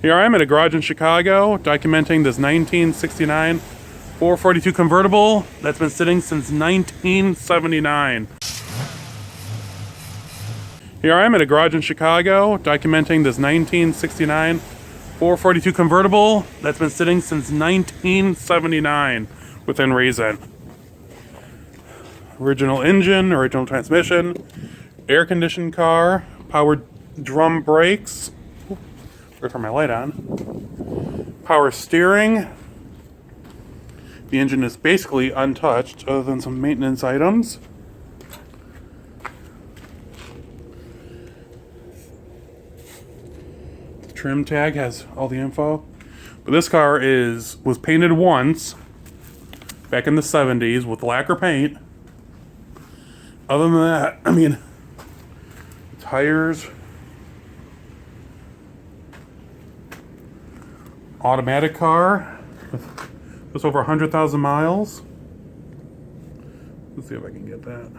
Here I am at a garage in Chicago documenting this 1969 442 convertible that's been sitting since 1979. Here I am at a garage in Chicago documenting this 1969 442 convertible that's been sitting since 1979 within reason. Original engine, original transmission, air conditioned car, powered drum brakes. Turn my light on. Power steering. The engine is basically untouched other than some maintenance items. The trim tag has all the info. But this car was painted once back in the 70s with lacquer paint. Other than that, I mean, tires, automatic car with just over 100,000 miles. Let's see if I can get that.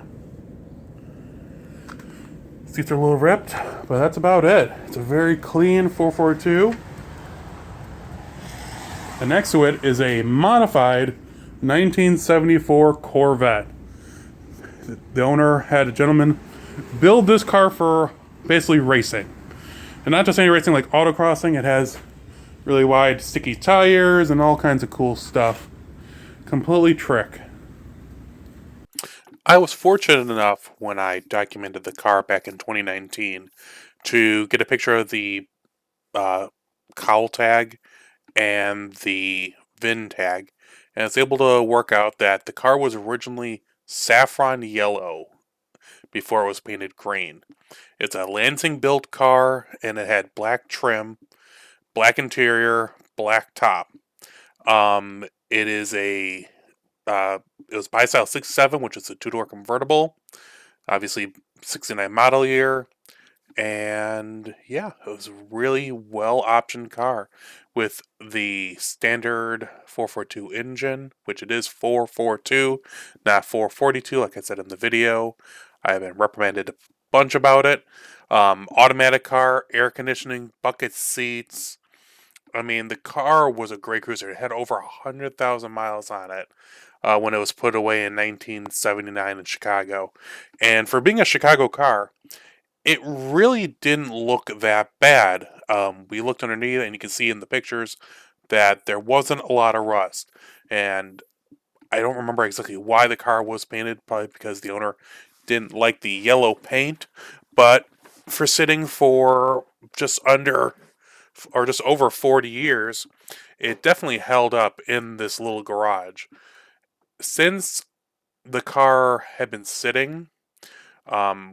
Seats are a little ripped, but that's about it. It's a very clean 442. And next to it is a modified 1974 Corvette. The owner had a gentleman build this car for basically racing. And not just any racing like autocrossing, it has really wide sticky tires and all kinds of cool stuff. Completely trick. I was fortunate enough when I documented the car back in 2019 to get a picture of the cowl tag and the VIN tag, and I was able to work out that the car was originally saffron yellow before it was painted green. It's a Lansing built car and it had black trim, black interior, black top. It is it was buy style 67, which is a two-door convertible. Obviously, 69 model year. And yeah, it was a really well-optioned car with the standard 442 engine, which it is 442, not 442, like I said in the video. I have been reprimanded a bunch about it. Automatic car, air conditioning, bucket seats. I mean, the car was a great cruiser. It had over 100,000 miles on it when it was put away in 1979 in Chicago. And for being a Chicago car, it really didn't look that bad. We looked underneath, and you can see in the pictures that there wasn't a lot of rust. And I don't remember exactly why the car was painted, probably because the owner didn't like the yellow paint. But for sitting for just over 40 years, it definitely held up in this little garage. Since the car had been sitting,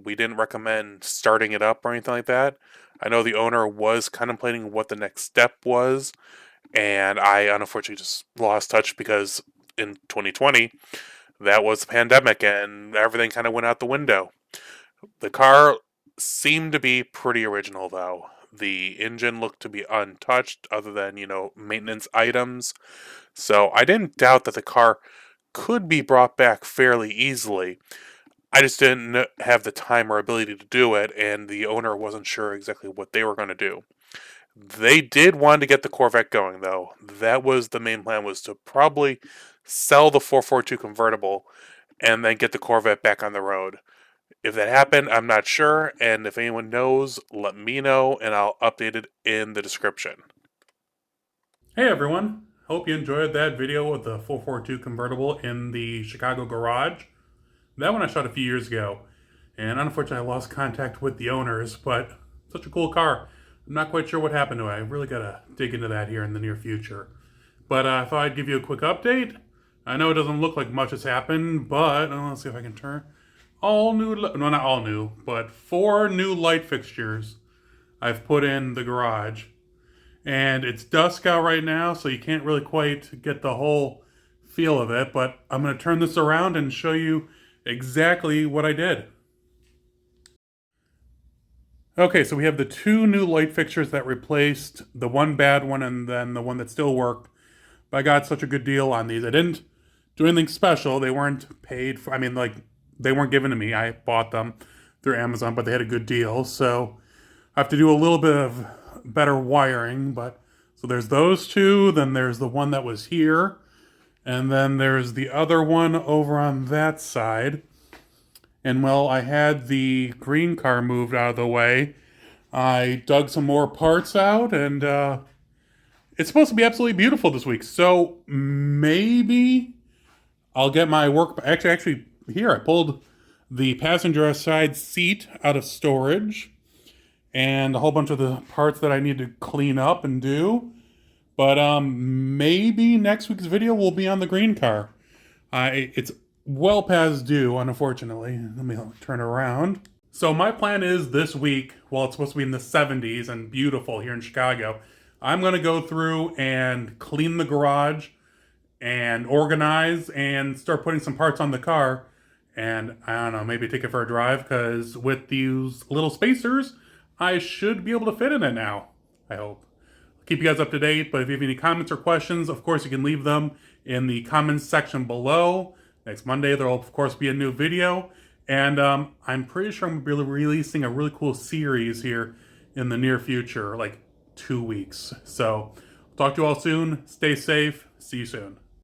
we didn't recommend starting it up or anything like that. I know the owner was contemplating what the next step was, and I unfortunately just lost touch because in 2020, that was the pandemic and everything kind of went out the window. The car seemed to be pretty original though. The engine looked to be untouched other than, maintenance items. So I didn't doubt that the car could be brought back fairly easily. I just didn't have the time or ability to do it, and the owner wasn't sure exactly what they were going to do. They did want to get the Corvette going, though. That was the main plan, was to probably sell the 442 convertible and then get the Corvette back on the road. If that happened, I'm not sure, and if anyone knows, let me know, and I'll update it in the description. Hey everyone, hope you enjoyed that video with the 442 convertible in the Chicago garage. That one I shot a few years ago, and unfortunately I lost contact with the owners, but such a cool car. I'm not quite sure what happened to it. I really gotta dig into that here in the near future. But I thought I'd give you a quick update. I know it doesn't look like much has happened, but let's see if I can turn. Not all new, but 4 new light fixtures I've put in the garage. And it's dusk out right now, so you can't really quite get the whole feel of it, but I'm going to turn this around and show you exactly what I did. Okay, so we have the 2 new light fixtures that replaced the one bad one and then the one that still worked. But I got such a good deal on these. I didn't do anything special. They weren't paid for, they weren't given to me. I bought them through Amazon, but they had a good deal. So I have to do a little bit of better wiring. But so there's those two, then there's the one that was here, and then there's the other one over on that side. And well, I had the green car moved out of the way. I dug some more parts out, and it's supposed to be absolutely beautiful this week. So maybe I'll get my work. Actually, here I pulled the passenger side seat out of storage, and a whole bunch of the parts that I need to clean up and do. But maybe next week's video will be on the green car. It's well past due, unfortunately. Let me turn around. So my plan is this week, while it's supposed to be in the 70s and beautiful here in Chicago, I'm going to go through and clean the garage and organize and start putting some parts on the car. And I don't know, maybe take it for a drive, because with these little spacers, I should be able to fit in it now. I hope. I'll keep you guys up to date, but if you have any comments or questions, of course you can leave them in the comments section below. Next Monday, there will of course be a new video. And I'm pretty sure I'm going to be releasing a really cool series here in the near future, like 2 weeks. So, talk to you all soon. Stay safe. See you soon.